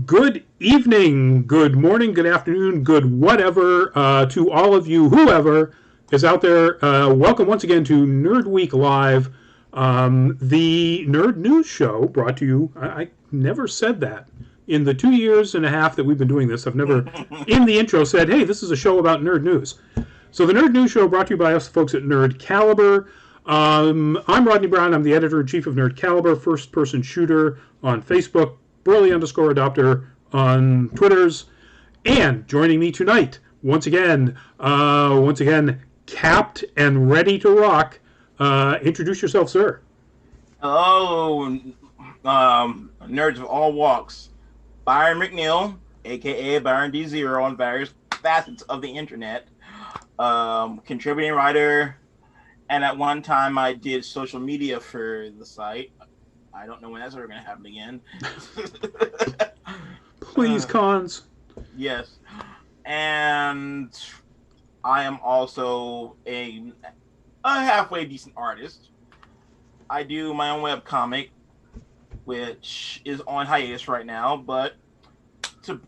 Good evening, good morning, good afternoon, good whatever to all of you, whoever is out there. Welcome once again to Nerd Week Live, the nerd news show brought to you. I never said that. In the 2 years and a half that we've been doing this, I've never, in the intro, said, hey, this is a show about nerd news. So the Nerd News Show brought to you by us folks at Nerd Caliber. I'm Rodney Brown. I'm the editor-in-chief of Nerd Caliber, first-person shooter on Facebook, Burley_adopter on Twitters. And joining me tonight, once again, capped and ready to rock. Introduce yourself, sir. Hello, nerds of all walks. Byron McNeil, a.k.a. Byron D0 on various facets of the internet. Contributing writer, and at one time I did social media for the site. I don't know when that's ever going to happen again. Please, cons. Yes. And I am also a halfway decent artist. I do my own webcomic, which is on hiatus right now, but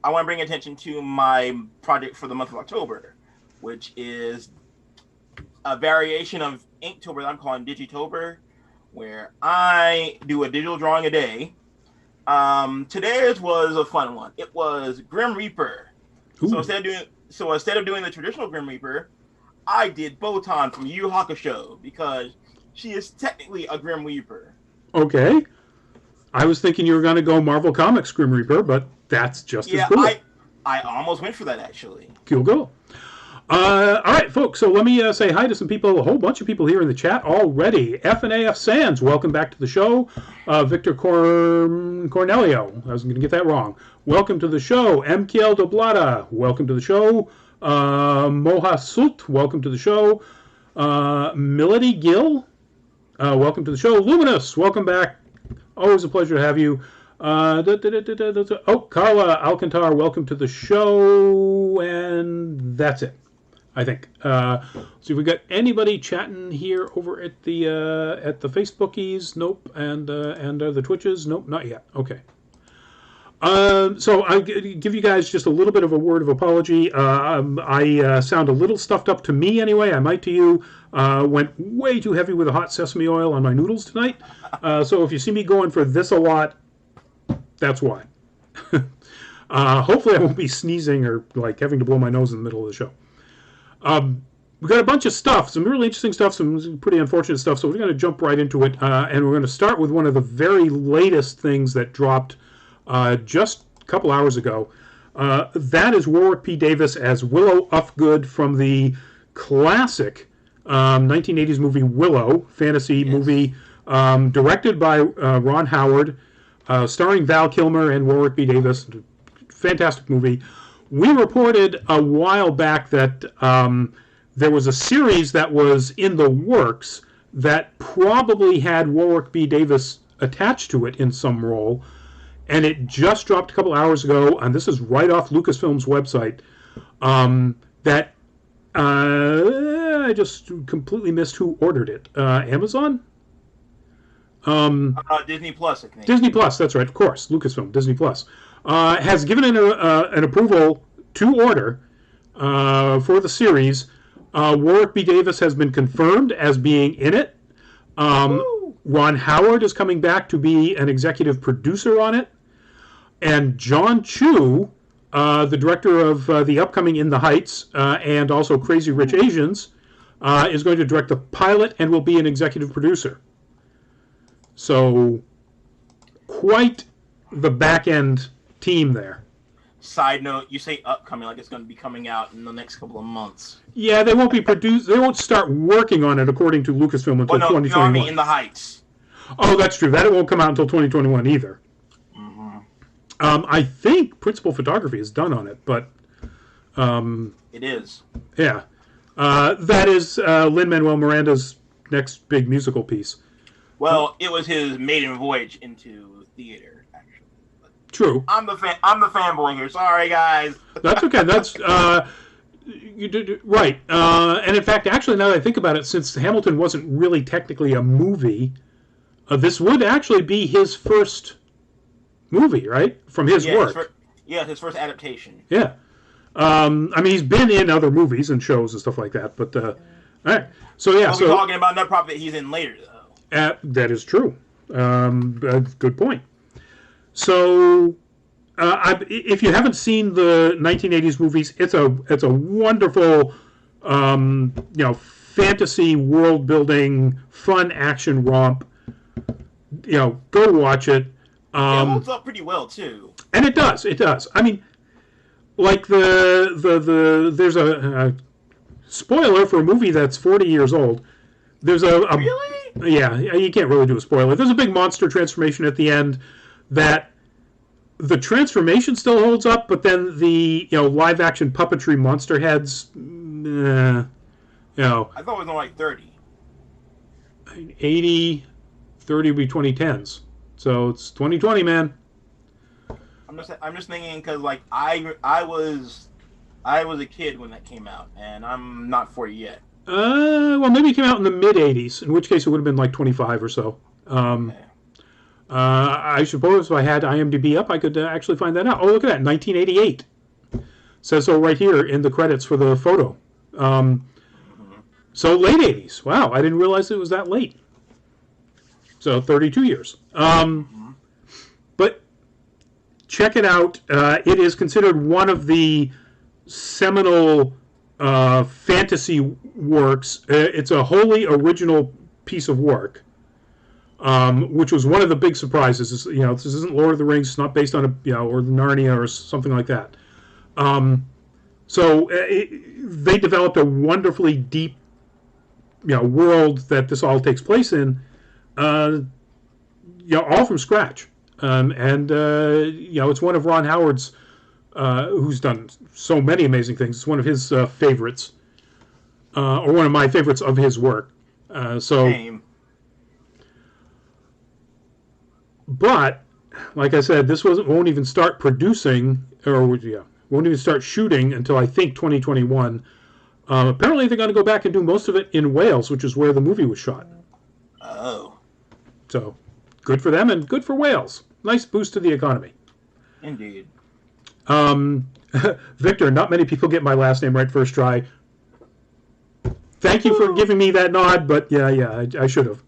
I want to bring attention to my project for the month of October, which is a variation of Inktober that I'm calling Digitober, where I do a digital drawing a day. Today's was a fun one. It was Grim Reaper. Ooh. So instead of doing the traditional Grim Reaper, I did Botan from Yu Yu Hakusho because she is technically a Grim Reaper. Okay. I was thinking you were going to go Marvel Comics Grim Reaper, but that's just as cool. I almost went for that, actually. Cool. All right, folks, so let me say hi to some people, a whole bunch of people here in the chat already. F&AF Sands, welcome back to the show. Victor Cornelio, I was going to get that wrong. Welcome to the show. MKL Doblada, welcome to the show. Moha Sult, welcome to the show. Melody Gill, welcome to the show. Luminous, welcome back. Always a pleasure to have you. Carla Alcantar, welcome to the show. And that's it, I think. So if we got anybody chatting here over at the Facebookies, nope, and the Twitches, nope, not yet. Okay. So I give you guys just a little bit of a word of apology. I sound a little stuffed up to me anyway. I might to you. Went way too heavy with the hot sesame oil on my noodles tonight. So if you see me going for this a lot, that's why. Hopefully I won't be sneezing or like having to blow my nose in the middle of the show. We've got a bunch of stuff, some really interesting stuff, some pretty unfortunate stuff, so we're going to jump right into it. And we're going to start with one of the very latest things that dropped just a couple hours ago. That is Warwick P. Davis as Willow Ufgood from the classic 1980s movie Willow, fantasy movie, directed by Ron Howard, starring Val Kilmer and Warwick B. Davis. Fantastic movie. We reported a while back that there was a series that was in the works that probably had Warwick B. Davis attached to it in some role, and it just dropped a couple hours ago, and this is right off Lucasfilm's website, that I just completely missed who ordered it. Amazon? Disney Plus, I think. Disney Plus, that's right, of course. Lucasfilm, Disney Plus. Has given an approval to order for the series. Warwick B. Davis has been confirmed as being in it. Ron Howard is coming back to be an executive producer on it. And John Chu, the director of the upcoming In the Heights and also Crazy Rich Asians, is going to direct the pilot and will be an executive producer. So, quite the back-end team there. Side note, you say upcoming like it's going to be coming out in the next couple of months. Yeah, they won't be produced. They won't start working on it according to Lucasfilm until 2021. No, In the Heights. Oh, that's true. That won't come out until 2021 either. Mm-hmm. I think principal photography is done on it, but it is. Yeah, that is Lin-Manuel Miranda's next big musical piece. Well, it was his maiden voyage into theater, actually. True. I'm the fanboy here. Sorry, guys. That's okay. That's you did right. And in fact, actually, now that I think about it, since Hamilton wasn't really technically a movie, this would actually be his first movie, right? From his work. Yeah, his first adaptation. Yeah. I mean, he's been in other movies and shows and stuff like that. But all right. So yeah. But we're So talking about another property that he's in later, though. that is true. Good point. So if you haven't seen the 1980s movies, it's a wonderful, fantasy world building, fun action romp. Go watch it. It holds up pretty well too. And it does. It does. I mean, like there's a spoiler for a movie that's 40 years old. There's a Really? yeah, you can't really do a spoiler. There's a big monster transformation at the end that the transformation still holds up, but then the live action puppetry monster heads, I thought it was on like 30. 80, 30 would be 2010s. So it's 2020, man. I'm just thinking because like I was a kid when that came out, and I'm not 40 yet. Well, maybe it came out in the mid 80s, in which case it would have been like 25 or so. Okay. I suppose if I had IMDb up, I could actually find that out. Oh, look at that, 1988. Says so right here in the credits for the photo. So late 80s. Wow, I didn't realize it was that late. So 32 years. But check it out. It is considered one of the seminal fantasy works. It's a wholly original piece of work. Which was one of the big surprises. This isn't Lord of the Rings. It's not based on or Narnia or something like that. So they developed a wonderfully deep, world that this all takes place in, all from scratch. It's one of Ron Howard's, who's done so many amazing things. It's one of his favorites, or one of my favorites of his work. Same. But, like I said, this won't even start producing, won't even start shooting until I think 2021. Apparently, they're going to go back and do most of it in Wales, which is where the movie was shot. Oh. So, good for them and good for Wales. Nice boost to the economy. Indeed. Victor, not many people get my last name right first try. Thank you for giving me that nod, but yeah, I should have.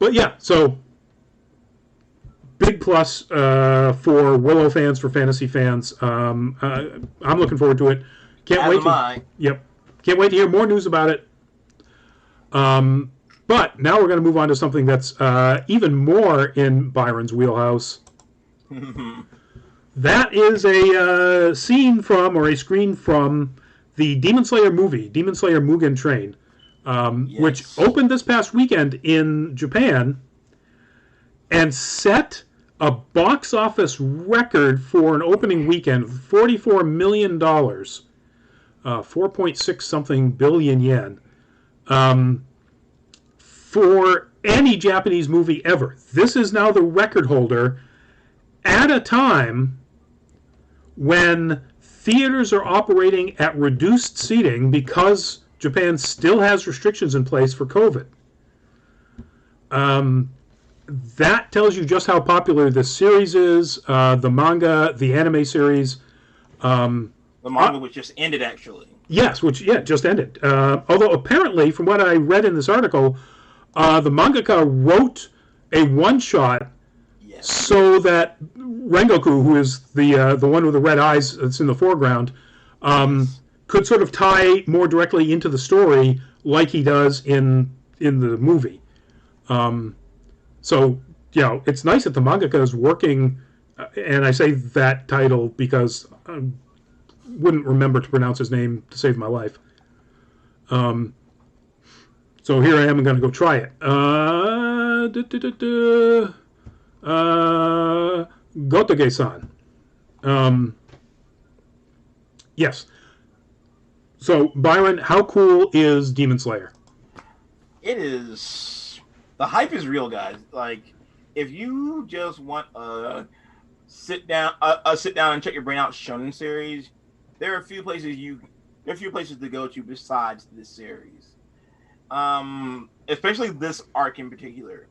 But yeah, so big plus for Willow fans, for fantasy fans. I'm looking forward to it. Can't wait to hear more news about it. But now we're going to move on to something that's even more in Byron's wheelhouse. That is a scene from, or a screen from, the Demon Slayer movie, Demon Slayer Mugen Train. Which opened this past weekend in Japan and set a box office record for an opening weekend, $44 million, 4.6 something billion yen, for any Japanese movie ever. This is now the record holder at a time when theaters are operating at reduced seating because Japan still has restrictions in place for COVID. That tells you just how popular this series is. The manga, the anime series. The manga which just ended, actually. Yes, just ended. Although apparently, from what I read in this article, the mangaka wrote a one-shot so that Rengoku, who is the one with the red eyes that's in the foreground, could sort of tie more directly into the story like he does in the movie. So, it's nice that the mangaka is working, and I say that title because I wouldn't remember to pronounce his name to save my life. So here I am, I'm going to go try it. Gotoge-san. Yes. So, Byron, how cool is Demon Slayer? It is. The hype is real, guys. Like, if you just want a sit down and check your brain out shonen series, there are a few places to go to besides this series. Especially this arc in particular.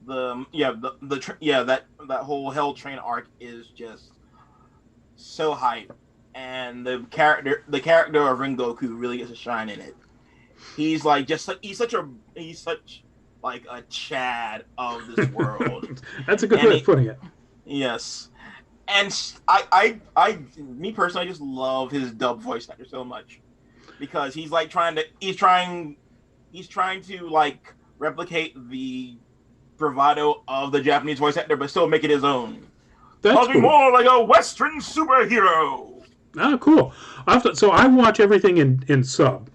that whole Hell Train arc is just so hype, and the character of Rengoku really gets a shine in it. He's such like a Chad of this world. That's a good way of putting it. Yes, and me personally, I just love his dub voice actor so much because he's trying to like replicate the bravado of the Japanese voice actor, but still make it his own. That's Talking cool. more like a Western superhero. Oh, cool. So I watch everything in sub,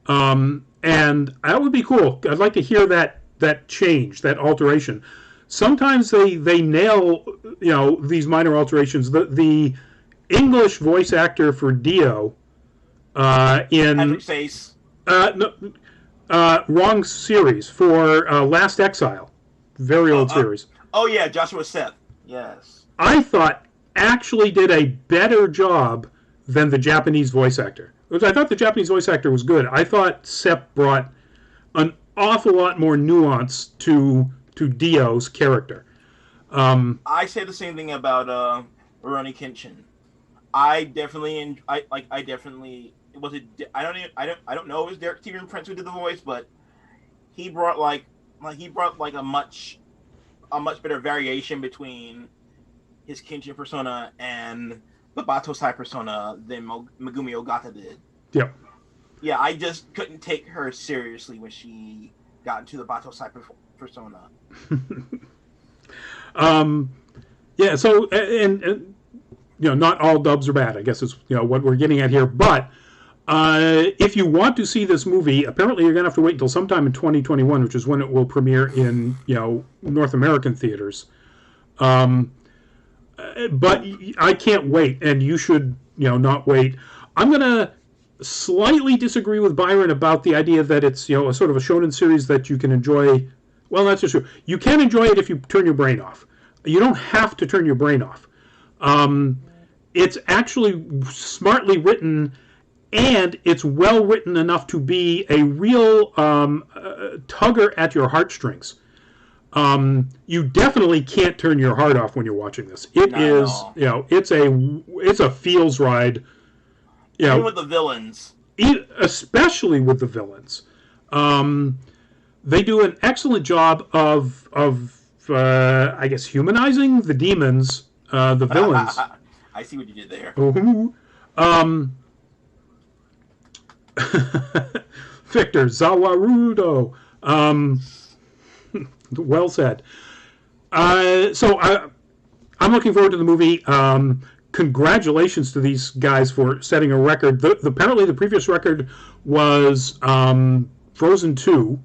and that would be cool. I'd like to hear that change, that alteration. Sometimes they nail these minor alterations. The English voice actor for Dio in Patrick Face. No, wrong series for Last Exile, very old series. Oh yeah, Joshua Seth. Yes. I thought actually did a better job than the Japanese voice actor. I thought the Japanese voice actor was good. I thought Sepp brought an awful lot more nuance to Dio's character. I say the same thing about Rurouni Kenshin. I definitely I don't know if it was Derek Steven Prince who did the voice, but he brought a much better variation between his Kenshin persona and the Batosai persona than Megumi Ogata did. Yep. Yeah, I just couldn't take her seriously when she got into the Batosai persona. Yeah. So and not all dubs are bad, I guess is what we're getting at here. But if you want to see this movie, apparently you're gonna have to wait until sometime in 2021, which is when it will premiere in North American theaters. But I can't wait, and you should not wait. I'm gonna slightly disagree with Byron about the idea that it's a sort of a shonen series that you can enjoy. Well, that's just true. You can enjoy it if you turn your brain off. You don't have to turn your brain off. It's actually smartly written, and it's well written enough to be a real tugger at your heartstrings. You definitely can't turn your heart off when you're watching this. It is, it's a feels ride. Even with the villains. Especially with the villains. They do an excellent job of I guess, humanizing the demons, the villains. I see what you did there. Victor Zawarudo. Well said. So I'm looking forward to the movie. Congratulations to these guys for setting a record. Apparently the previous record was Frozen 2,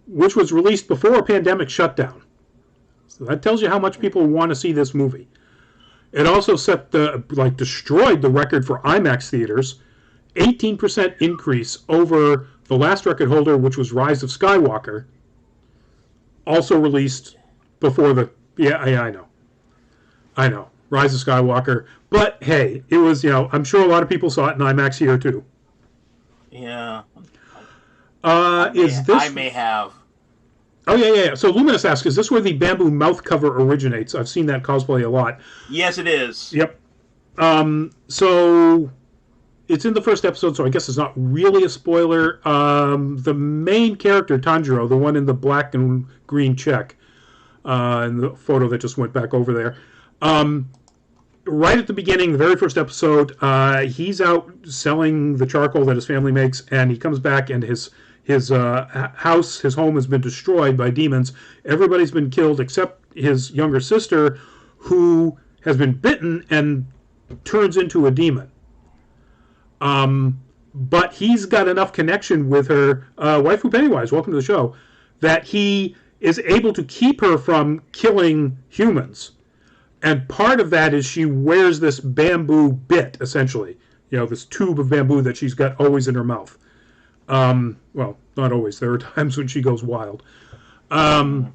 which was released before a pandemic shutdown. So that tells you how much people want to see this movie. It also destroyed the record for IMAX theaters. 18% increase over the last record holder, which was Rise of Skywalker. Also released before I know. Rise of Skywalker. But hey, it was, I'm sure a lot of people saw it in IMAX here too. Yeah. I may have. Oh, yeah. So Luminous asks, is this where the bamboo mouth cover originates? I've seen that cosplay a lot. Yes, it is. Yep. So it's in the first episode, so I guess it's not really a spoiler. The main character, Tanjiro, the one in the black and green check, in the photo that just went back over there, right at the beginning, the very first episode, he's out selling the charcoal that his family makes, and he comes back and his house, his home has been destroyed by demons. Everybody's been killed except his younger sister, who has been bitten and turns into a demon. But he's got enough connection with her, waifu Pennywise, welcome to the show, that he is able to keep her from killing humans. And part of that is she wears this bamboo bit, essentially. This tube of bamboo that she's got always in her mouth. Well, not always. There are times when she goes wild. But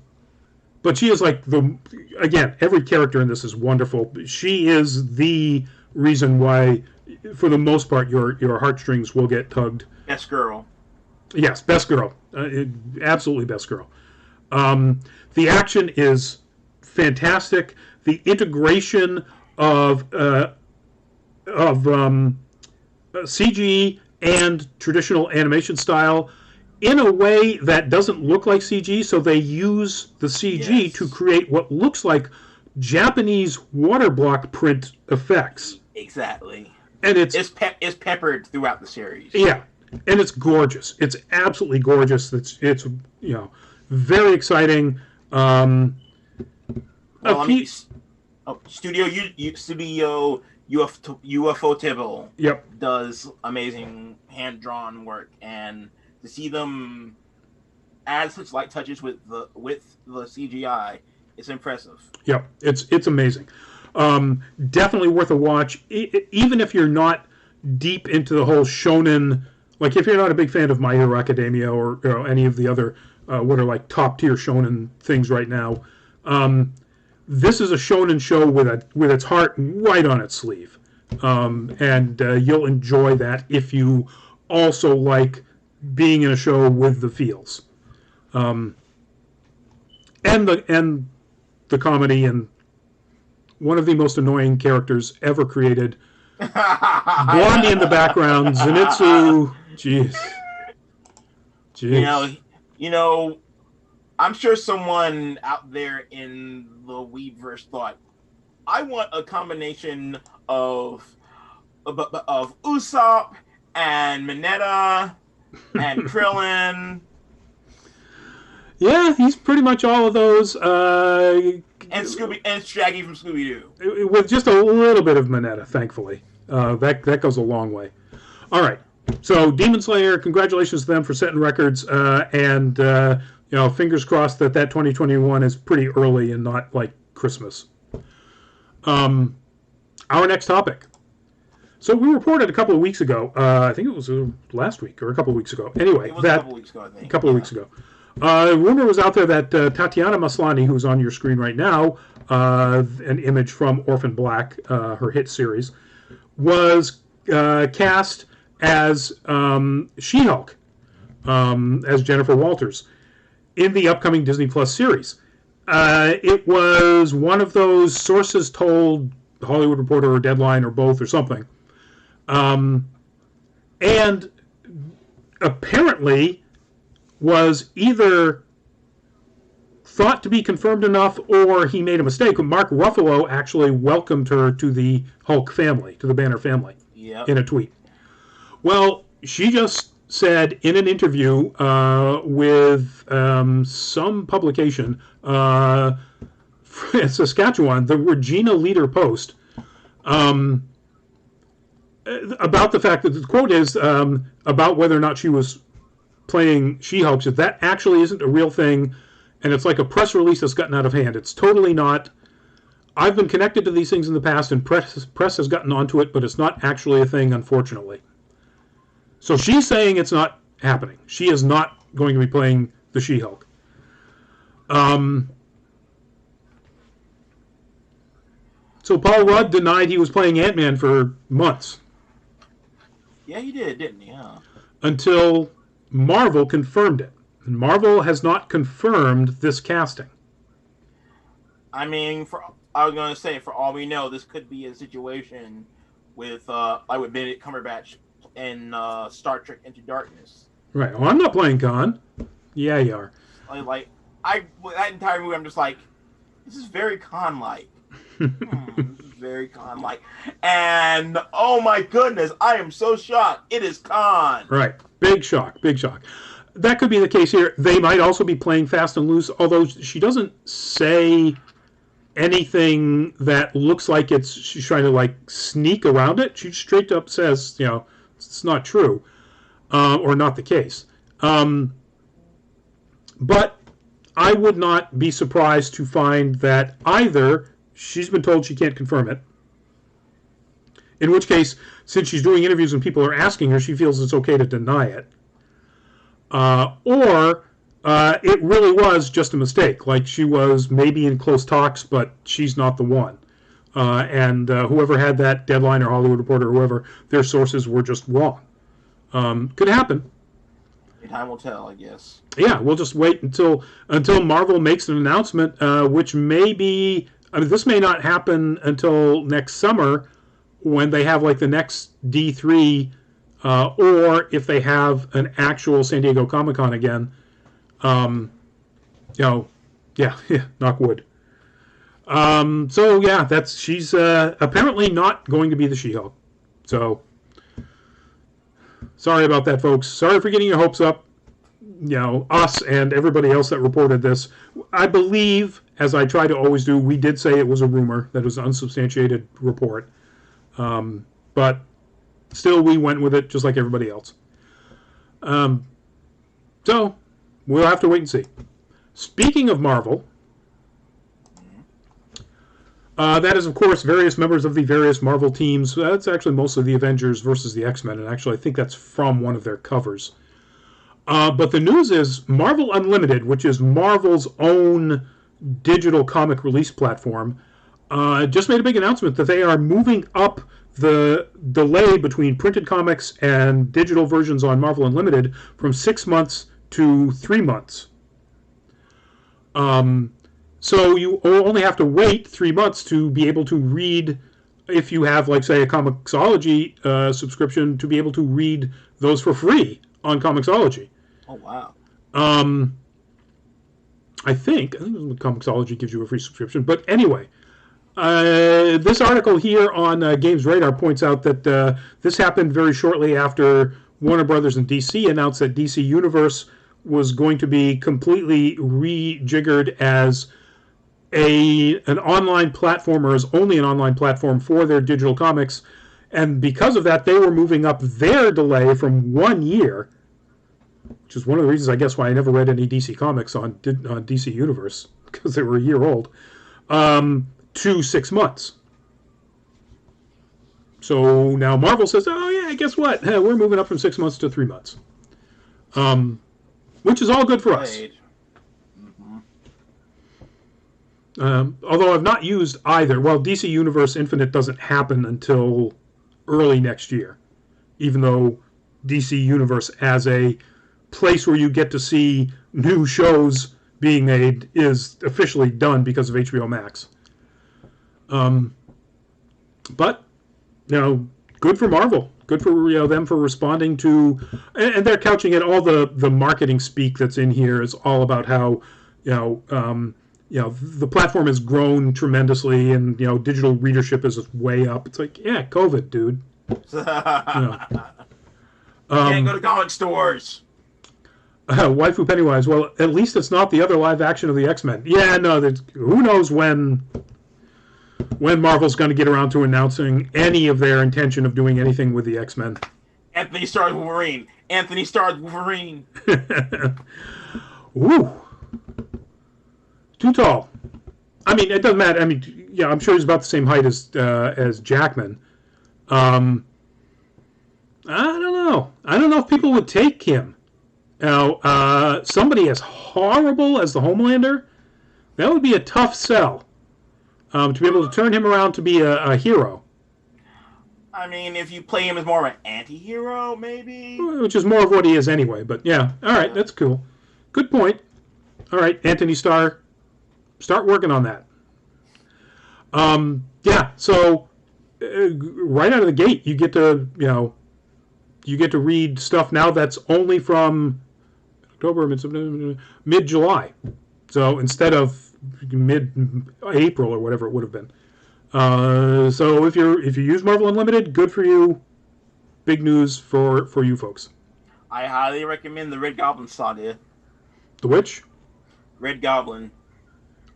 she is again, every character in this is wonderful. She is the reason why, for the most part, your heartstrings will get tugged. Best girl. Yes, best girl. Absolutely best girl. The action is fantastic. The integration of CG and traditional animation style in a way that doesn't look like CG, so they use the CG to create what looks like Japanese water block print effects. Exactly. And it's peppered throughout the series. Yeah, and it's gorgeous. It's absolutely gorgeous. It's very exciting. Studio UFO Tibble. Yep. Does amazing hand drawn work, and to see them add such light touches with the CGI, it's impressive. Yep, it's amazing. Definitely worth a watch, even if you're not deep into the whole shonen. Like if you're not a big fan of My Hero Academia or any of the other what are like top tier shonen things right now. This is a shonen show with its heart right on its sleeve, and you'll enjoy that if you also like being in a show with the feels, and the comedy and one of the most annoying characters ever created. Blondie in the background, Zenitsu. Jeez. You know, I'm sure someone out there in the Weebverse thought, I want a combination of Usopp and Mineta and Krillin. Yeah, he's pretty much all of those. And Shaggy from Scooby-Doo. With just a little bit of Mineta, thankfully. That goes a long way. All right. So Demon Slayer, congratulations to them for setting records. And fingers crossed that 2021 is pretty early and not like Christmas. Our next topic. So we reported a couple of weeks ago. I think it was last week or a couple of weeks ago. Anyway, it was a couple of weeks ago, I think. A couple of weeks ago. Rumor was out there that Tatiana Maslany, who's on your screen right now, an image from Orphan Black, her hit series, was cast as She-Hulk, as Jennifer Walters, in the upcoming Disney Plus series. It was one of those sources told Hollywood Reporter or Deadline or both or something. And apparently was either thought to be confirmed enough or he made a mistake. Mark Ruffalo actually welcomed her to the Hulk family, to the Banner family, in a tweet. Well, she just said in an interview with some publication in Saskatchewan, the Regina Leader Post, about the fact that the quote is about whether or not she was playing She-Hulk, that actually isn't a real thing, and it's like a press release that's gotten out of hand. It's totally not. I've been connected to these things in the past, and press has gotten onto it, but it's not actually a thing, unfortunately. So she's saying it's not happening. She is not going to be playing the She-Hulk. So Paul Rudd denied he was playing Ant-Man for months. Yeah, he did, didn't he? Yeah. Until Marvel confirmed it. And Marvel has not confirmed this casting. I mean, I was going to say, for all we know, this could be a situation with Benedict Cumberbatch in Star Trek Into Darkness. Right. Oh, I'm not playing Khan. Yeah, you are. That entire movie, I'm just like, this is very Khan-like. This is very Khan-like. And, oh my goodness, I am so shocked. It is Khan. Right. Big shock. Big shock. That could be the case here. They might also be playing fast and loose, although she doesn't say anything that looks like she's trying to sneak around it. She straight up says, it's not true, or not the case. But I would not be surprised to find that either she's been told she can't confirm it, in which case, since she's doing interviews and people are asking her, she feels it's okay to deny it. Or it really was just a mistake. Like she was maybe in close talks, but she's not the one. And whoever had that Deadline or Hollywood Reporter or whoever, their sources were just wrong. Could happen. Time will tell, I guess. Yeah, we'll just wait until Marvel makes an announcement, which may be. I mean, this may not happen until next summer when they have like the next D3, or if they have an actual San Diego Comic Con again. You know, yeah, knock wood. So yeah, she's apparently not going to be the She-Hulk. So sorry about that, folks. Sorry for getting your hopes up. You know, us and everybody else that reported this. I believe, as I try to always do, we did say it was a rumor, that it was an unsubstantiated report. But still, we went with it just like everybody else. So we'll have to wait and see. Speaking of Marvel, that is, of course, various members of the various Marvel teams. That's actually mostly the Avengers versus the X-Men, and actually I think that's from one of their covers. But the news is Marvel Unlimited, which is Marvel's own digital comic release platform, just made a big announcement that they are moving up the delay between printed comics and digital versions on Marvel Unlimited from 6 months to 3 months. So you only have to wait 3 months to be able to read, if you have, like, say, a Comixology subscription, to be able to read those for free on Comixology. Oh, wow. I think Comixology gives you a free subscription. But anyway, this article here on Games Radar points out that this happened very shortly after Warner Brothers and DC announced that DC Universe was going to be completely rejiggered as an online platform, or as only an online platform for their digital comics. And because of that, they were moving up their delay from 1 year, which is one of the reasons, I guess, why I never read any DC comics on DC Universe, because they were a year old, to 6 months. So now Marvel says, oh yeah, guess what? We're moving up from 6 months to 3 months. Which is all good for us. Although I've not used either. Well, DC Universe Infinite doesn't happen until early next year, even though DC Universe as a place where you get to see new shows being made is officially done because of HBO Max. But, good for Marvel. Good for them for responding to, and they're couching it, all the marketing speak that's in here is all about how, the platform has grown tremendously, and digital readership is way up. It's like, yeah, COVID, dude. Can't go to comic stores. Waifu Pennywise. Well, at least it's not the other live action of the X-Men. Yeah, no. Who knows when Marvel's going to get around to announcing any of their intention of doing anything with the X-Men. Anthony Starr's Wolverine. Ooh. Too tall. I mean, it doesn't matter. I mean, yeah, I'm sure he's about the same height as Jackman. I don't know. I don't know if people would take him. Somebody as horrible as the Homelander, that would be a tough sell. To be able to turn him around to be a hero. I mean, if you play him as more of an anti-hero, maybe? Which is more of what he is anyway, but yeah. All right, that's cool. Good point. All right, Anthony Starr, start working on that. Yeah, so right out of the gate, you get to, read stuff now that's only from October, mid-July. So instead of mid-April or whatever it would have been. So if you use Marvel Unlimited, good for you. Big news for you folks. I highly recommend the Red Goblin saga. The which? Red Goblin.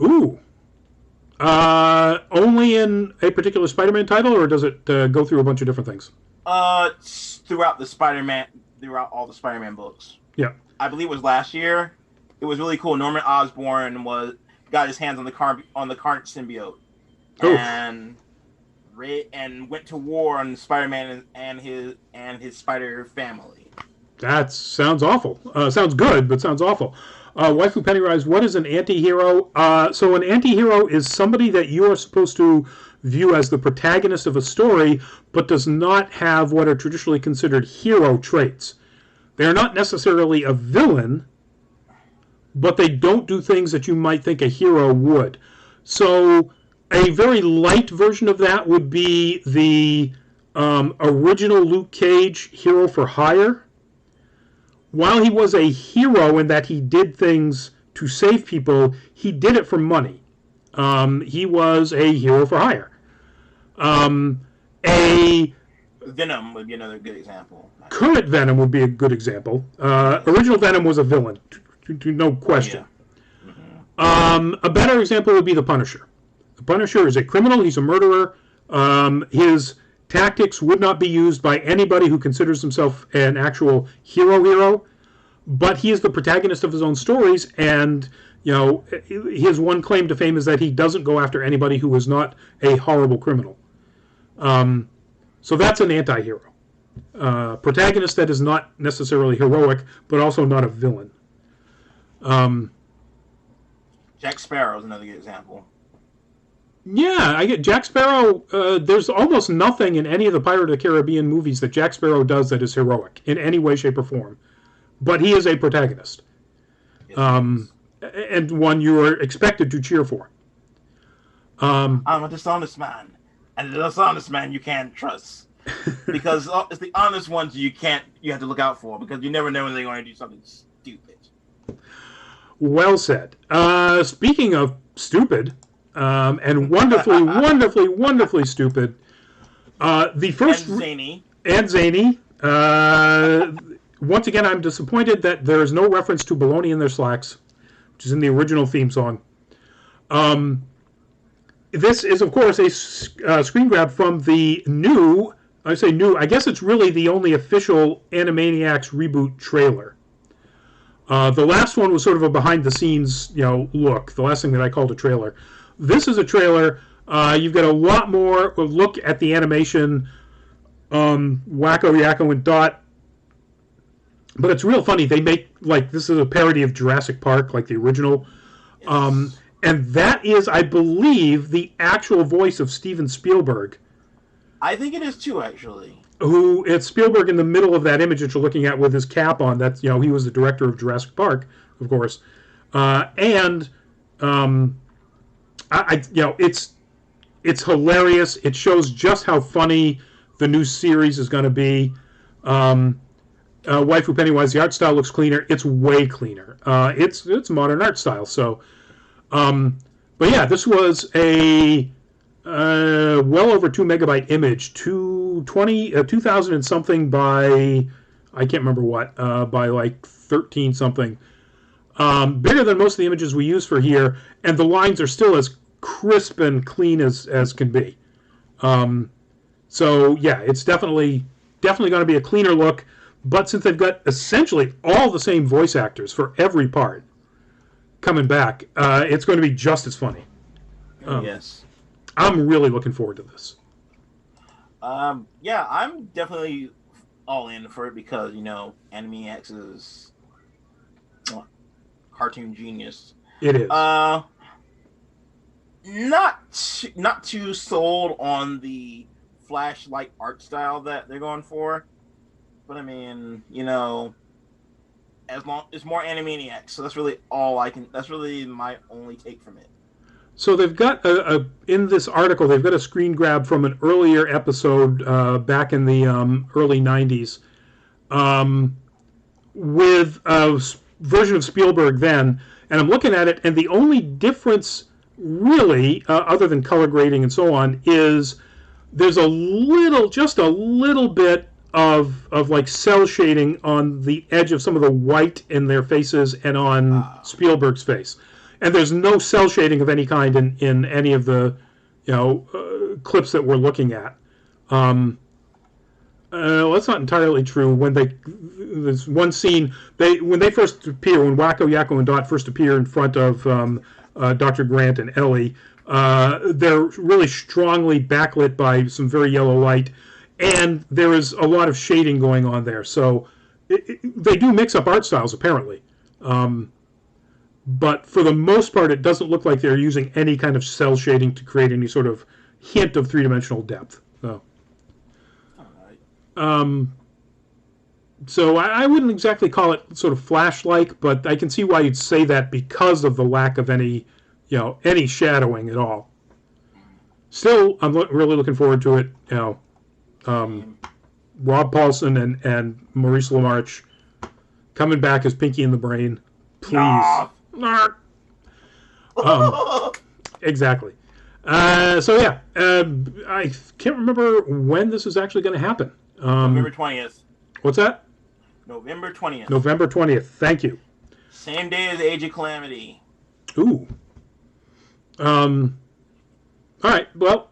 Ooh. Only in a particular Spider-Man title, or does it go through a bunch of different things? Throughout all the Spider-Man books. Yeah. I believe it was last year. It was really cool. Norman Osborn got his hands on the Carnage symbiote, and went to war on Spider-Man and his Spider family. That sounds awful. Sounds good, but sounds awful. Waifu Pennywise, what is an anti-hero? So an anti-hero is somebody that you are supposed to view as the protagonist of a story, but does not have what are traditionally considered hero traits. They're not necessarily a villain, but they don't do things that you might think a hero would. So a very light version of that would be the original Luke Cage Hero for Hire. While he was a hero in that he did things to save people, he did it for money. He was a hero for hire. A Venom would be another good example. current Venom would be a good example. Original Venom was a villain, no question. Oh, yeah. A better example would be the Punisher. The Punisher is a criminal. He's a murderer. His tactics would not be used by anybody who considers himself an actual hero, but he is the protagonist of his own stories, and his one claim to fame is that he doesn't go after anybody who is not a horrible criminal. So that's an anti-hero. Protagonist that is not necessarily heroic, but also not a villain. Jack Sparrow is another good example. Yeah, I get Jack Sparrow. There's almost nothing in any of the Pirate of the Caribbean movies that Jack Sparrow does that is heroic in any way, shape, or form. But he is a protagonist. Yes, And one you are expected to cheer for. I'm a dishonest man, and the dishonest man you can't trust, because it's the honest ones you have to look out for, because you never know when they're going to do something stupid. Well said. Speaking of stupid, and wonderfully, wonderfully stupid, the first And zany. Once again, I'm disappointed that there is no reference to Baloney in Their Slacks, which is in the original theme song. This is, of course, a screen grab from the new, I say new, I guess it's really the only official Animaniacs reboot trailer. The last one was sort of a behind-the-scenes, look. The last thing that I called a trailer. This is a trailer. You've got a lot more look at the animation. Wacko, Yakko, and Dot. But it's real funny. They make, this is a parody of Jurassic Park, like the original. Yes. And that is, I believe, the actual voice of Steven Spielberg. I think it is too, actually. It's Spielberg in the middle of that image that you're looking at with his cap on. That's, he was the director of Jurassic Park, of course. It's hilarious. It shows just how funny the new series is going to be. Waifu Pennywise, the art style looks cleaner. It's way cleaner. It's modern art style. So, but yeah, this was a well over 2 megabyte image, 2000 and something by, I can't remember what, by 13 something. Bigger than most of the images we use for here, and the lines are still as crisp and clean as can be. So yeah, it's definitely going to be a cleaner look. But since they've got essentially all the same voice actors for every part coming back, it's going to be just as funny. Yes. I'm really looking forward to this. Yeah, I'm definitely all in for it because, Animaniacs is cartoon genius. It is. Not too sold on the flashlight art style that they're going for. But I mean, as long it's more Animaniacs, so that's really that's really my only take from it. So they've got in this article, they've got a screen grab from an earlier episode back in the early 90s with a version of Spielberg then, and I'm looking at it, and the only difference really, other than color grading and so on, is there's just a little bit of cell shading on the edge of some of the white in their faces and on Spielberg's face. And there's no cell shading of any kind in any of the clips that we're looking at. That's not entirely true. There's one scene when they first appear, when Wacko, Yakko, and Dot first appear in front of Dr. Grant and Ellie, they're really strongly backlit by some very yellow light, and there is a lot of shading going on there. So they do mix up art styles apparently. But for the most part, it doesn't look like they're using any kind of cell shading to create any sort of hint of three-dimensional depth. So, all right. So I wouldn't exactly call it sort of Flash-like, but I can see why you'd say that because of the lack of any, any shadowing at all. Still, I'm really looking forward to it. Rob Paulson and Maurice LaMarche coming back as Pinky in the Brain. Please. Nah. Exactly. So yeah, I can't remember when this is actually going to happen. November 20th. What's that? November 20th. November 20th. Thank you. Same day as Age of Calamity. Ooh. All right. Well,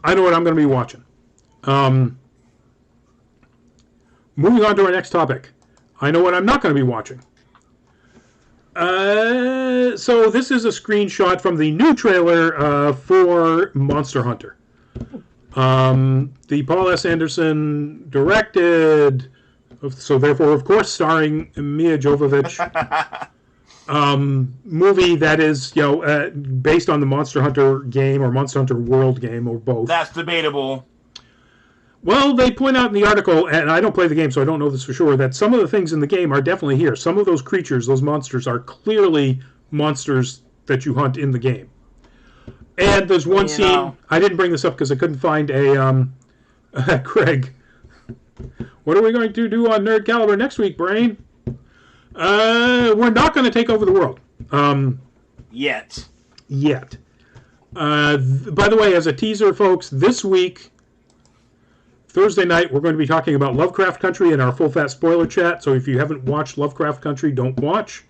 I know what I'm going to be watching. Moving on to our next topic. I know what I'm not going to be watching. So this is a screenshot from the new trailer for Monster Hunter. The Paul S. Anderson directed, so therefore, of course, starring Mia Jovovich, movie that is, based on the Monster Hunter game or Monster Hunter World game or both. That's debatable. Well, they point out in the article, and I don't play the game, so I don't know this for sure, that some of the things in the game are definitely here. Some of those creatures, those monsters, are clearly monsters that you hunt in the game. And there's one scene, I didn't bring this up because I couldn't find a, Craig, what are we going to do on Nerd Caliber next week, Brain? We're not going to take over the world. Yet. By the way, as a teaser, folks, this week, Thursday night, we're going to be talking about Lovecraft Country in our full fat spoiler chat. So if you haven't watched Lovecraft Country, don't watch.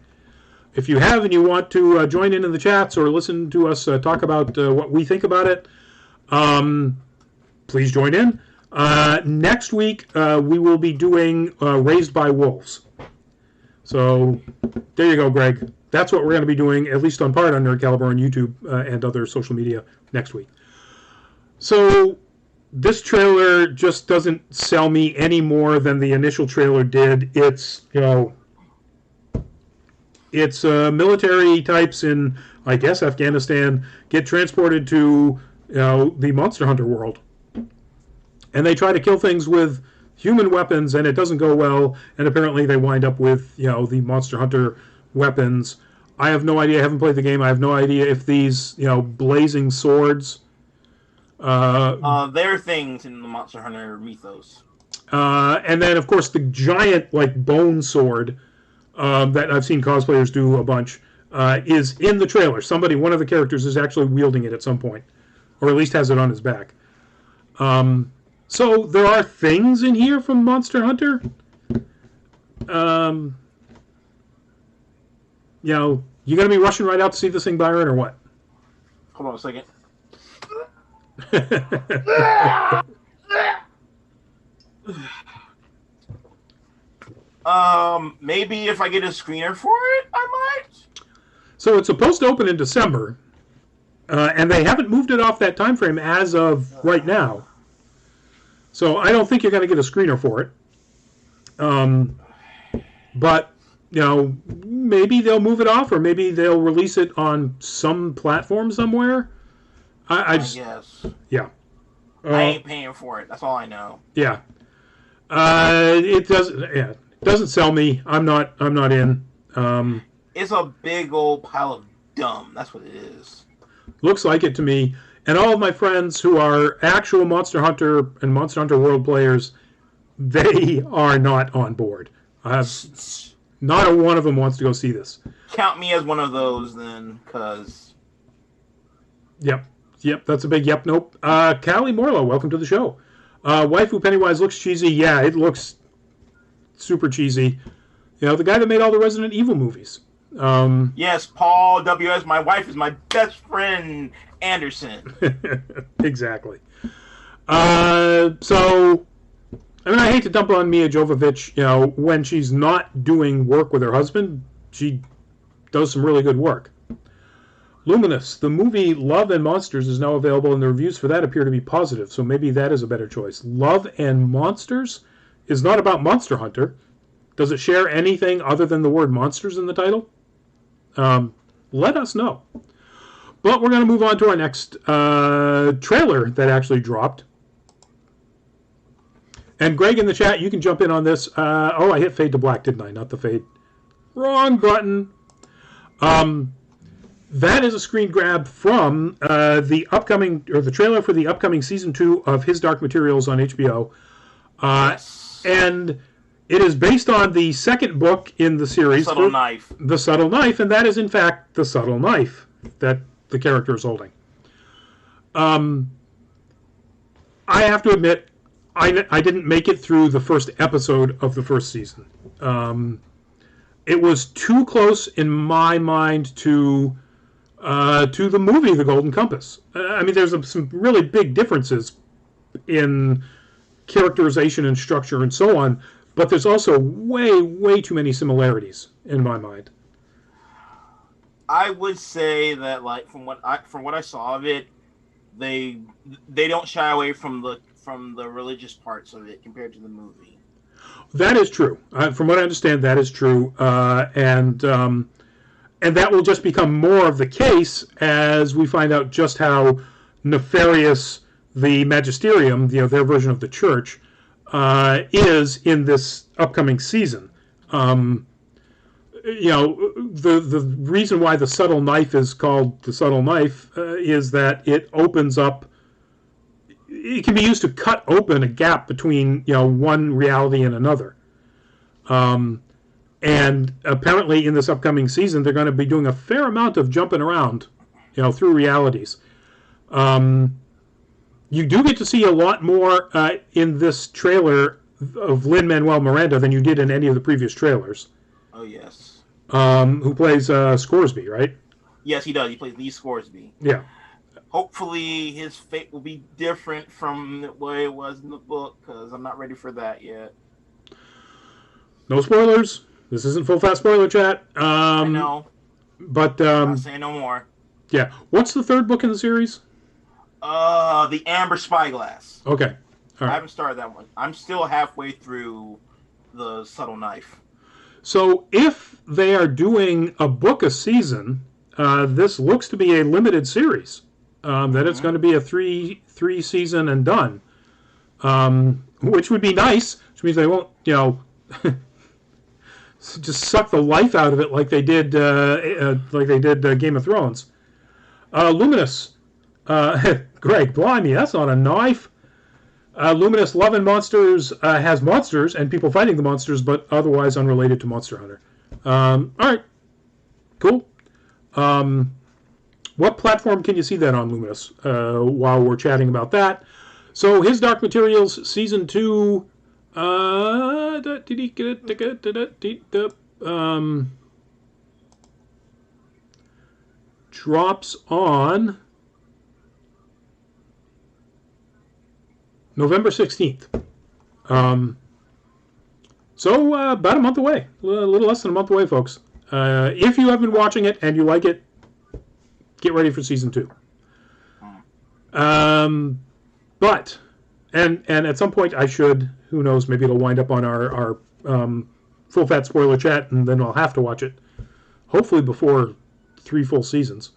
If you have and you want to join in the chats or listen to us talk about what we think about it, please join in. Next week, we will be doing Raised by Wolves. So there you go, Greg. That's what we're going to be doing, at least on part on Nerd Caliber on YouTube and other social media next week. So this trailer just doesn't sell me any more than the initial trailer did. It's, it's military types in, I guess, Afghanistan get transported to, the Monster Hunter world. And they try to kill things with human weapons, and it doesn't go well. And apparently they wind up with, the Monster Hunter weapons. I have no idea. I haven't played the game. I have no idea if these, blazing swords... there are things in the Monster Hunter mythos. And then, of course, the giant, bone sword that I've seen cosplayers do a bunch is in the trailer. One of the characters is actually wielding it at some point, or at least has it on his back. So there are things in here from Monster Hunter. You going to be rushing right out to see this thing, Byron, or what? Hold on a second. Maybe if I get a screener for it, I might. So it's supposed to open in December, and they haven't moved it off that time frame as of right now. So I don't think you're going to get a screener for it. But maybe they'll move it off, or maybe they'll release it on some platform somewhere. I guess. Yeah. I ain't paying for it. That's all I know. Yeah. It doesn't. Yeah. It doesn't sell me. I'm not in. It's a big old pile of dumb. That's what it is. Looks like it to me. And all of my friends who are actual Monster Hunter and Monster Hunter World players, they are not on board. Not a one of them wants to go see this. Count me as one of those then, because... Yep, that's a big yep, nope. Callie Morlow, welcome to the show. Waifu Pennywise looks cheesy. Yeah, it looks super cheesy. The guy that made all the Resident Evil movies. Yes, Paul W.S. My wife is my best friend, Anderson. Exactly. So, I hate to dump on Mia Jovovich, when she's not doing work with her husband. She does some really good work. Luminous, the movie Love and Monsters is now available, and the reviews for that appear to be positive, so maybe that is a better choice. Love and Monsters is not about Monster Hunter. Does it share anything other than the word monsters in the title? Let us know. But we're going to move on to our next trailer that actually dropped. And Greg in the chat, you can jump in on this. I hit fade to black, didn't I? Not the fade. Wrong button. That is a screen grab from the trailer for the upcoming season 2 of His Dark Materials on HBO. Yes. And it is based on the second book in the series. The Subtle Knife. The Subtle Knife, and that is in fact the subtle knife that the character is holding. I have to admit, I didn't make it through the first episode of the first season. It was too close in my mind to the movie The Golden Compass. I mean, there's some really big differences in characterization and structure and so on, but there's also way too many similarities in my mind. I would say that, like, from what I saw of it, they don't shy away from the religious parts of it compared to the movie. That is true. From what I understand, that is true, and that will just become more of the case as we find out just how nefarious the magisterium, their version of the church, is in this upcoming season. The reason why the subtle knife is called the subtle knife is that it opens up. It can be used to cut open a gap between one reality and another. And apparently in this upcoming season, they're going to be doing a fair amount of jumping around, through realities. You do get to see a lot more in this trailer of Lin-Manuel Miranda than you did in any of the previous trailers. Oh, yes. Who plays Scoresby, right? Yes, he does. He plays Lee Scoresby. Yeah. Hopefully his fate will be different from the way it was in the book, because I'm not ready for that yet. No spoilers. This isn't full fat spoiler chat. I know. But I'm not saying no more. Yeah. What's the third book in the series? The Amber Spyglass. Okay. All right. I haven't started that one. I'm still halfway through the Subtle Knife. So if they are doing a book a season, this looks to be a limited series. That it's going to be a three season and done, which would be nice. Which means they won't, just suck the life out of it like they did Game of Thrones. Luminous, Greg, blimey, that's not a knife. Luminous Love and Monsters has monsters and people fighting the monsters, but otherwise unrelated to Monster Hunter. All right, cool. What platform can you see that on, Luminous, while we're chatting about that? So, His Dark Materials, Season 2, drops on November 16th. So, about a month away. A little less than a month away, folks. If you have been watching it and you like it, get ready for Season 2. But, and at some point I should, who knows, maybe it'll wind up on our full fat spoiler chat, and then I'll have to watch it. Hopefully before 3 full seasons.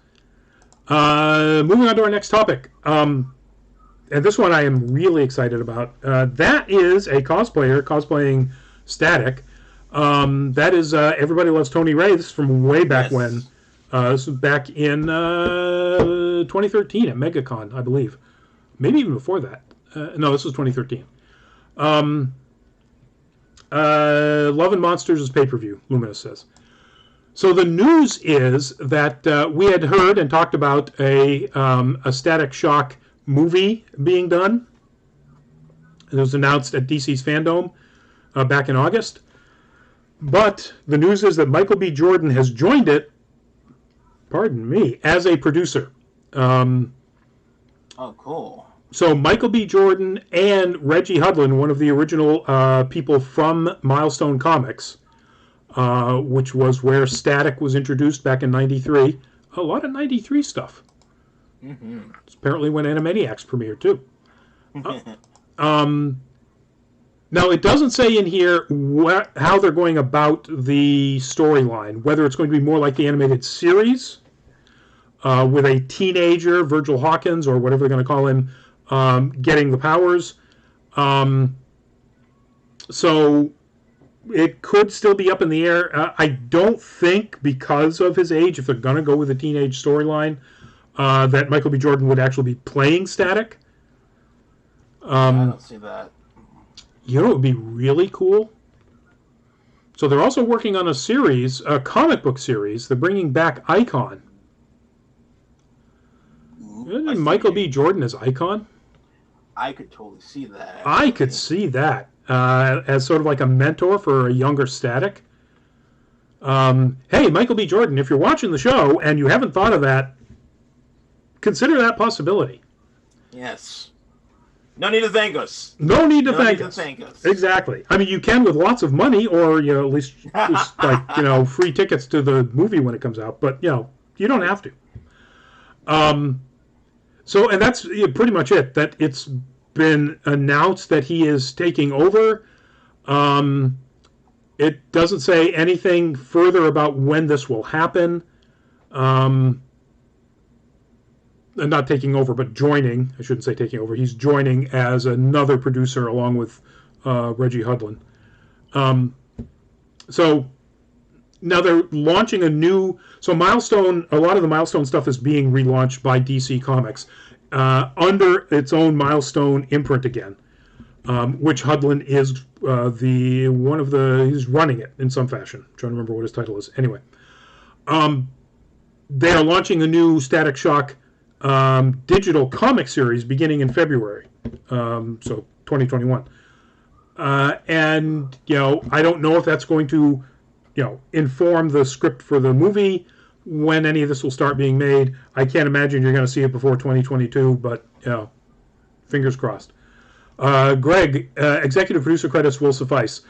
Moving on to our next topic. And this one I am really excited about. That is a cosplayer cosplaying Static. That is Everybody Loves Tony Ray. This is from way back when. This was back in 2013 at MegaCon, I believe. Maybe even before that. No, this was 2013. Love and Monsters is pay-per-view, Luminous says. So the news is that we had heard and talked about a Static Shock movie being done. It was announced at DC's Fandom back in August. But the news is that Michael B. Jordan has joined it, pardon me, as a producer. Oh, cool. So Michael B. Jordan and Reggie Hudlin, one of the original people from Milestone Comics, which was where Static was introduced back in '93. A lot of '93 stuff. Mm-hmm. It's apparently when Animaniacs premiered, too. Now, it doesn't say in here how they're going about the storyline, whether it's going to be more like the animated series, with a teenager, Virgil Hawkins, or whatever they're going to call him, getting the powers, So it could still be up in the air. I don't think, because of his age, if they're going to go with a teenage storyline, that Michael B. Jordan would actually be playing Static. I don't see that. You know, it would be really cool. So they're also working on a series, a comic book series. They're bringing back Icon. Isn't Michael B. Jordan as Icon? I could totally see that. I could see that as sort of like a mentor for a younger Static. Hey, Michael B. Jordan, if you're watching the show and you haven't thought of that, consider that possibility. Yes. No need to thank us. No need to thank us. Exactly. I mean, you can with lots of money, or at least just like free tickets to the movie when it comes out. But you don't have to. So, and that's pretty much it. That it's been announced that he is taking over. It doesn't say anything further about when this will happen. Not taking over, but joining. I shouldn't say taking over. He's joining as another producer along with Reggie Hudlin. So now they're launching a new... So Milestone, a lot of the Milestone stuff is being relaunched by DC Comics under its own Milestone imprint again, which Hudlin is he's running it in some fashion. I'm trying to remember what his title is. Anyway, they are launching a new Static Shock digital comic series beginning in February, so 2021. And I don't know if that's going to inform the script for the movie, when any of this will start being made. I can't imagine you're going to see it before 2022, but fingers crossed. Greg, executive producer credits will suffice.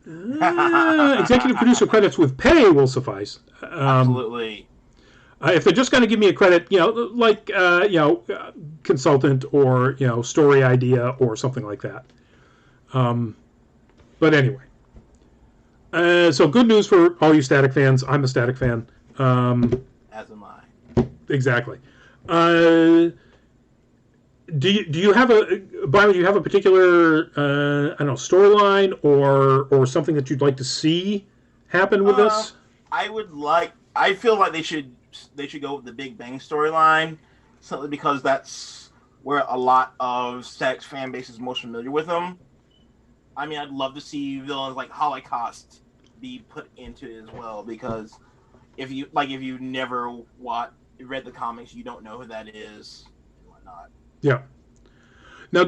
Executive producer credits with pay will suffice. Absolutely. If they're just going to give me a credit, like consultant or story idea or something like that. But anyway, so good news for all you Static fans. I'm a Static fan. As am I. Exactly. Do you have Byron? Do you have a particular storyline or something that you'd like to see happen with this? I feel like they should go with the Big Bang storyline, simply because that's where a lot of Static's fan base is most familiar with them. I mean, I'd love to see villains like Holocaust be put into it as well, because if you never read the comics, you don't know who that is and whatnot. Yeah. Now,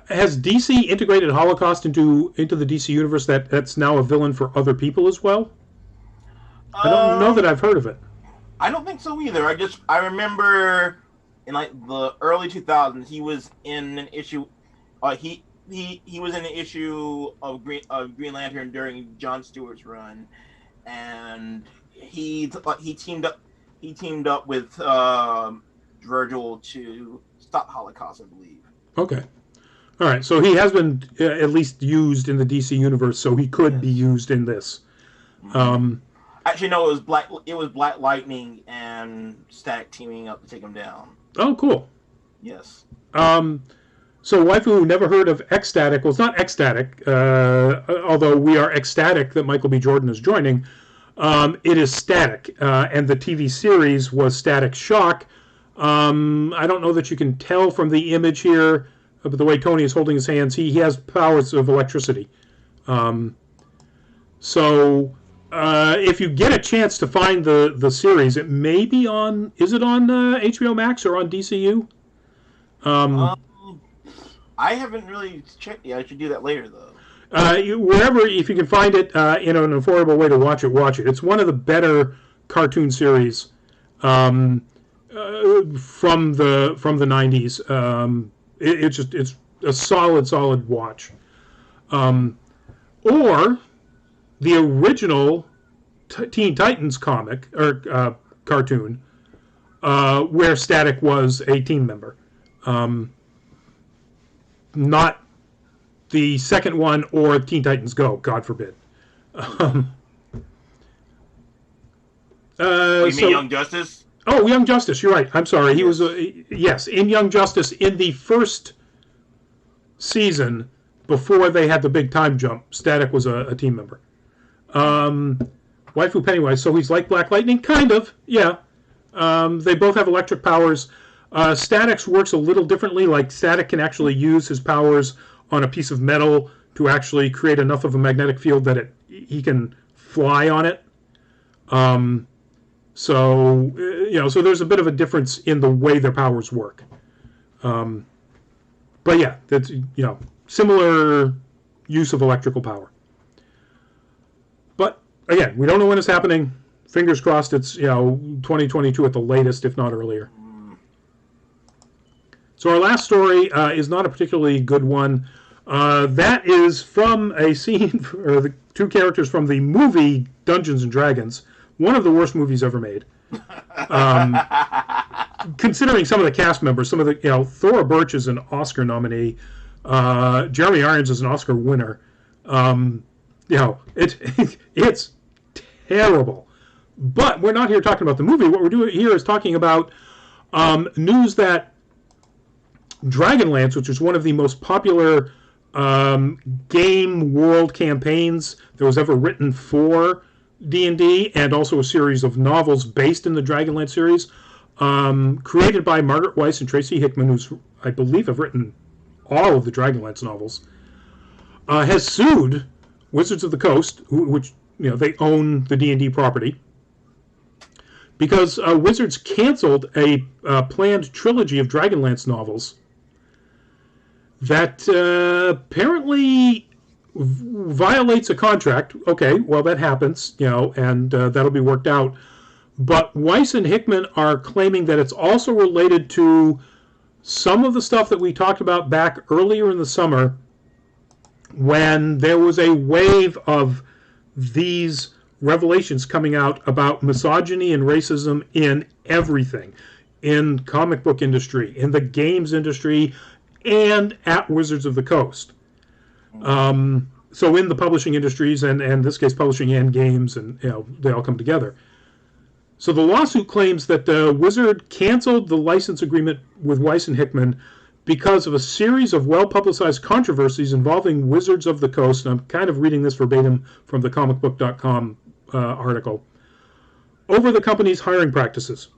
has DC integrated Holocaust into the DC universe that's now a villain for other people as well? I don't know that I've heard of it. I don't think so either. I remember in the early 2000s, he was in an issue. He was in an issue of Green Lantern during Jon Stewart's run, and he teamed up with Virgil to stop Holocaust, I believe. Okay. All right. So he has been at least used in the DC universe, so he could be used in this. Actually, no. It was Black Lightning and Static teaming up to take him down. Oh, cool. Yes. So Waifu, who never heard of Ecstatic, well, it's not Ecstatic, although we are ecstatic that Michael B. Jordan is joining. It is Static, and the TV series was Static Shock. I don't know that you can tell from the image here, but the way Tony is holding his hands, he has powers of electricity. So if you get a chance to find the series, it may be on. Is it on HBO Max or on DCU? I haven't really checked yet. I should do that later, though. Wherever, if you can find it in an affordable way to watch it. It's one of the better cartoon series from the 90s. It's a solid watch. Or the original Teen Titans comic or cartoon, where Static was a team member. Not the second one or Teen Titans Go, God forbid. You mean Young Justice? Oh, Young Justice, you're right. I'm sorry. He was, yes, in Young Justice, in the first season, before they had the big time jump, Static was a team member. Waifu Pennywise, so he's like Black Lightning? Kind of, yeah. They both have electric powers. Static's works a little differently. Like, Static can actually use his powers on a piece of metal to actually create enough of a magnetic field that he can fly on it. So there's a bit of a difference in the way their powers work. But yeah, that's, similar use of electrical power. But again, we don't know when it's happening. Fingers crossed it's 2022 at the latest, if not earlier. So our last story is not a particularly good one. That is from a scene, or the two characters from the movie Dungeons and Dragons, one of the worst movies ever made. Considering some of the cast members, some of the Thora Birch is an Oscar nominee, Jeremy Irons is an Oscar winner. It's terrible. But we're not here talking about the movie. What we're doing here is talking about news that Dragonlance, which is one of the most popular game world campaigns that was ever written for D&D, and also a series of novels based in the Dragonlance series, created by Margaret Weiss and Tracy Hickman, who's, I believe, have written all of the Dragonlance novels, has sued Wizards of the Coast, which they own the D&D property, because Wizards canceled a planned trilogy of Dragonlance novels that apparently violates a contract. Okay, well, that happens, and that'll be worked out. But Weiss and Hickman are claiming that it's also related to some of the stuff that we talked about back earlier in the summer, when there was a wave of these revelations coming out about misogyny and racism in everything, in comic book industry, in the games industry, and at Wizards of the Coast. So in the publishing industries, and in this case publishing and games, and they all come together. So the lawsuit claims that Wizard canceled the license agreement with Weiss and Hickman because of a series of well-publicized controversies involving Wizards of the Coast, and I'm kind of reading this verbatim from the comicbook.com article, over the company's hiring practices.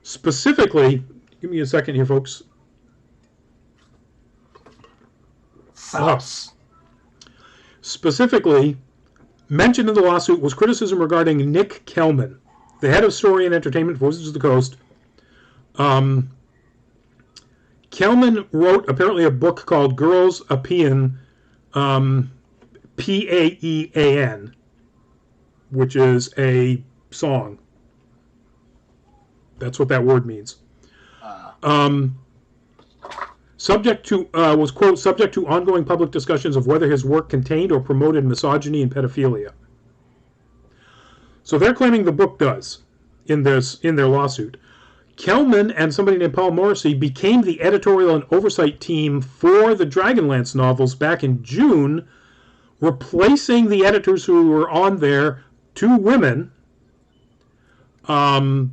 Specifically, give me a second here, folks. Specifically, mentioned in the lawsuit was criticism regarding Nick Kelman, the head of story and entertainment for Wizards of the Coast. Kelman wrote apparently a book called Girls Apean, Paean, which is a song. That's what that word means. Subject to was, quote, subject to ongoing public discussions of whether his work contained or promoted misogyny and pedophilia. So they're claiming the book does in their lawsuit. Kelman and somebody named Paul Morrissey became the editorial and oversight team for the Dragonlance novels back in June, replacing the editors who were on there, two women, and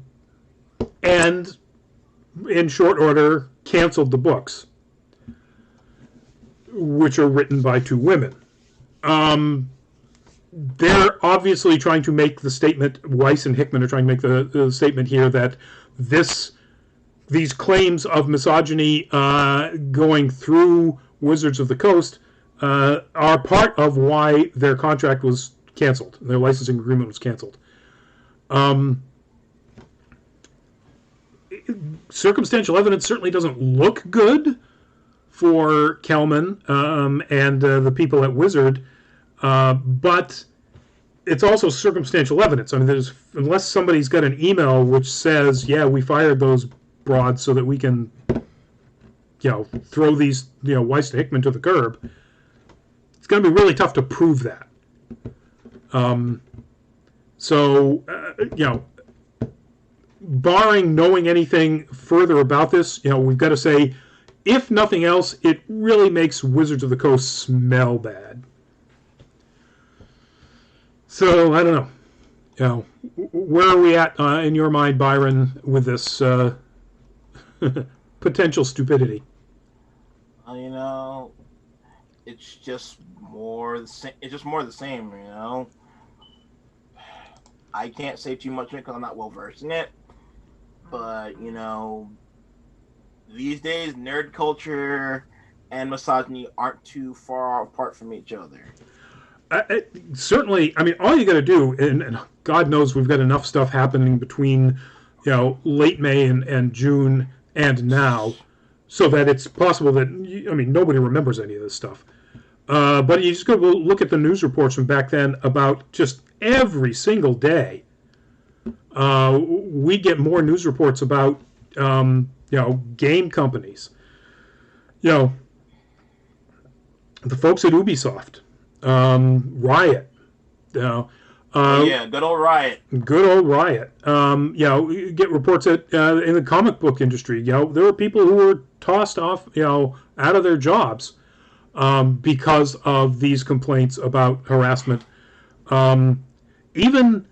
in short order canceled the books, which are written by two women. They're obviously trying to make the statement, Weiss and Hickman are trying to make the statement here that these claims of misogyny going through Wizards of the Coast are part of why their contract was canceled. Their licensing agreement was canceled. Circumstantial evidence certainly doesn't look good for Kelman and the people at Wizard, but it's also circumstantial evidence. I mean, unless somebody's got an email which says, yeah, we fired those broads so that we can, throw these, Weiss to Hickman to the curb, it's going to be really tough to prove that. Barring knowing anything further about this, we've got to say, if nothing else, it really makes Wizards of the Coast smell bad. So, I don't know. Where are we at in your mind, Byron, with this potential stupidity? it's just more the same. It's just more the same, you know. I can't say too much because I'm not well versed in it, but you know, these days nerd culture and misogyny aren't too far apart from each other. Certainly, I mean, all you got to do, and God knows we've got enough stuff happening between, late May and June and now, so that it's possible that, I mean, nobody remembers any of this stuff. But you just go look at the news reports from back then about just every single day. We get more news reports about, game companies. The folks at Ubisoft. Riot. Good old Riot. Good old Riot. You get reports that in the comic book industry, there were people who were tossed off, out of their jobs because of these complaints about harassment. Even,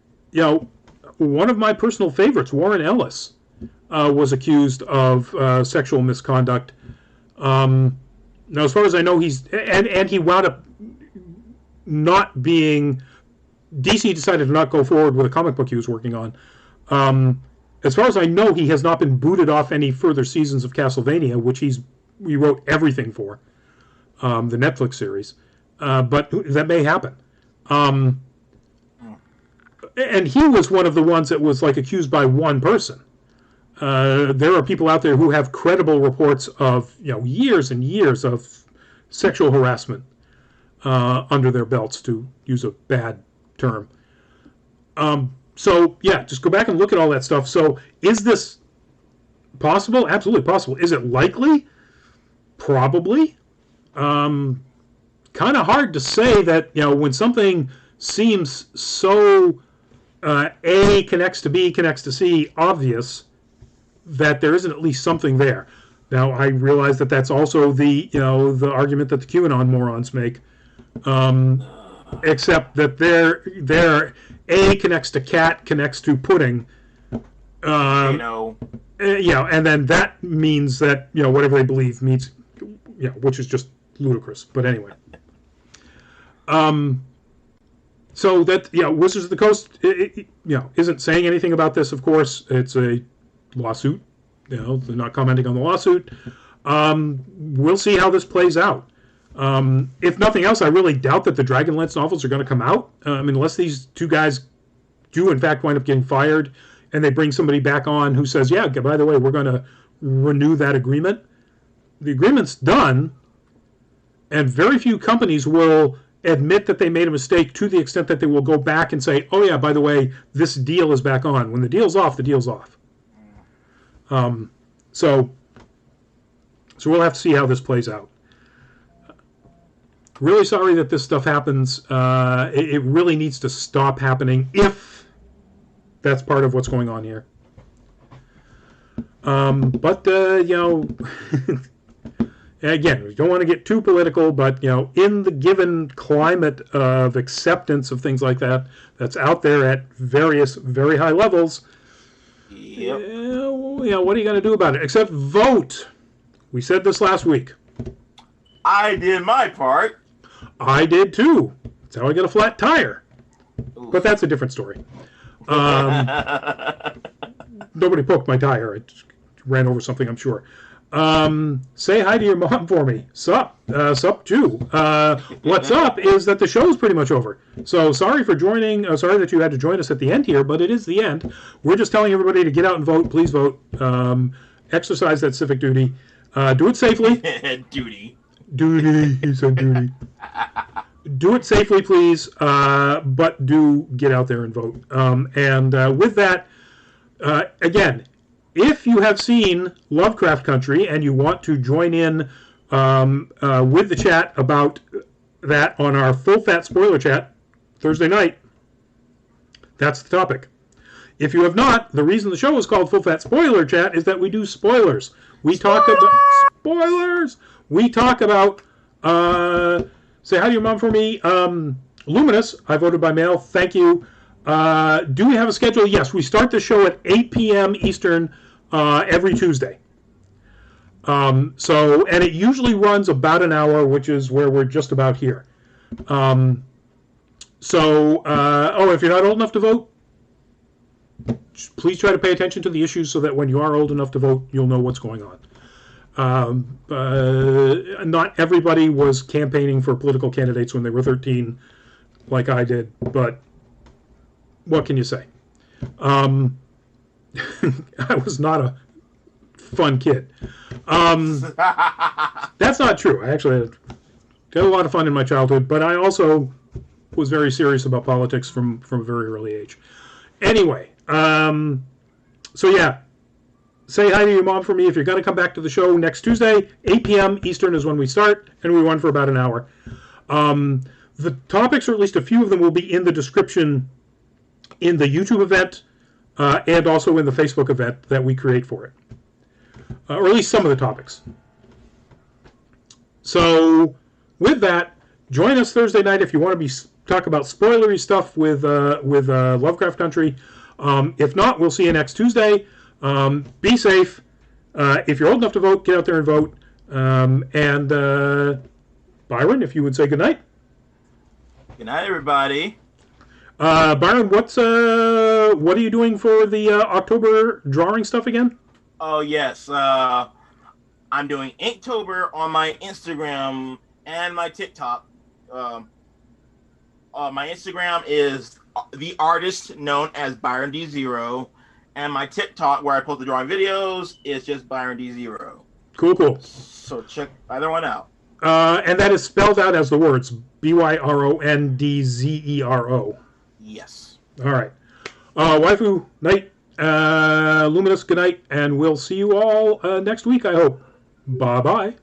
one of my personal favorites, Warren Ellis, was accused of sexual misconduct. Now, as far as I know, and he wound up not being. DC decided to not go forward with a comic book he was working on. As far as I know, he has not been booted off any further seasons of Castlevania, which he wrote everything for, the Netflix series. But that may happen. And he was one of the ones that was accused by one person. There are people out there who have credible reports of years and years of sexual harassment under their belts, to use a bad term. So yeah, just go back and look at all that stuff. So is this possible? Absolutely possible. Is it likely? Probably. Kind of hard to say that when something seems so A connects to B connects to C obvious, that there isn't at least something there. Now I realize that that's also the the argument that the QAnon morons make. Except that their A connects to cat connects to pudding. And then that means that whatever they believe means, which is just ludicrous. But anyway, so that Wizards of the Coast isn't saying anything about this. Of course, it's a lawsuit. They're not commenting on the lawsuit. We'll see how this plays out. If nothing else, I really doubt that the Dragonlance novels are going to come out. Unless these two guys do, in fact, wind up getting fired and they bring somebody back on who says, yeah, by the way, we're going to renew that agreement. The agreement's done, and very few companies will admit that they made a mistake to the extent that they will go back and say, oh, yeah, by the way, this deal is back on. When the deal's off, the deal's off. So we'll have to see how this plays out. Really sorry that this stuff happens. It really needs to stop happening if that's part of what's going on here. But again, we don't want to get too political, but in the given climate of acceptance of things like that, that's out there at various very high levels. Yep. What are you going to do about it? Except vote. We said this last week. I did my part. I did too. That's how I get a flat tire. Oof. But that's a different story. Nobody poked my tire. I just ran over something, I'm sure. Say hi to your mom for me. Sup? Sup, Jew. What's up is that the show is pretty much over. So sorry for joining. Sorry that you had to join us at the end here, but it is the end. We're just telling everybody to get out and vote. Please vote. Exercise that civic duty. Do it safely. Duty. He said duty. Do it safely, please, but do get out there and vote. With that, again, if you have seen Lovecraft Country and you want to join in with the chat about that on our full fat spoiler chat Thursday night, that's the topic. If you have not, the reason the show is called Full Fat Spoiler Chat is that we do spoilers. We talk about spoilers. We talk about say hi to your mom for me. Luminous, I voted by mail. Thank you. Do we have a schedule? Yes, we start the show at 8 p.m. Eastern every Tuesday. And it usually runs about an hour, which is where we're just about here. If you're not old enough to vote, please try to pay attention to the issues so that when you are old enough to vote, you'll know what's going on. Not everybody was campaigning for political candidates when they were 13, like I did, but what can you say? I was not a fun kid. That's not true. I actually had a lot of fun in my childhood, but I also was very serious about politics from a very early age. Anyway, say hi to your mom for me. If you're going to come back to the show next Tuesday, 8 p.m. Eastern is when we start, and we run for about an hour. The topics, or at least a few of them, will be in the description in the YouTube event and also in the Facebook event that we create for it. Or at least some of the topics. So, with that, join us Thursday night if you want to talk about spoilery stuff with Lovecraft Country. If not, we'll see you next Tuesday. Be safe. If you're old enough to vote, get out there and vote. Byron, if you would say goodnight. Good night, everybody. Byron, what are you doing for the October drawing stuff again? Oh, yes. I'm doing Inktober on my Instagram and my TikTok. My Instagram is the artist known as Byron D0, and my TikTok, where I post the drawing videos, is just Byron D0. Cool. So check either one out. And that is spelled out as the words BYRONDZERO. Yes. All right. Waifu, night. Luminous, good night, and we'll see you all next week, I hope. Bye-bye.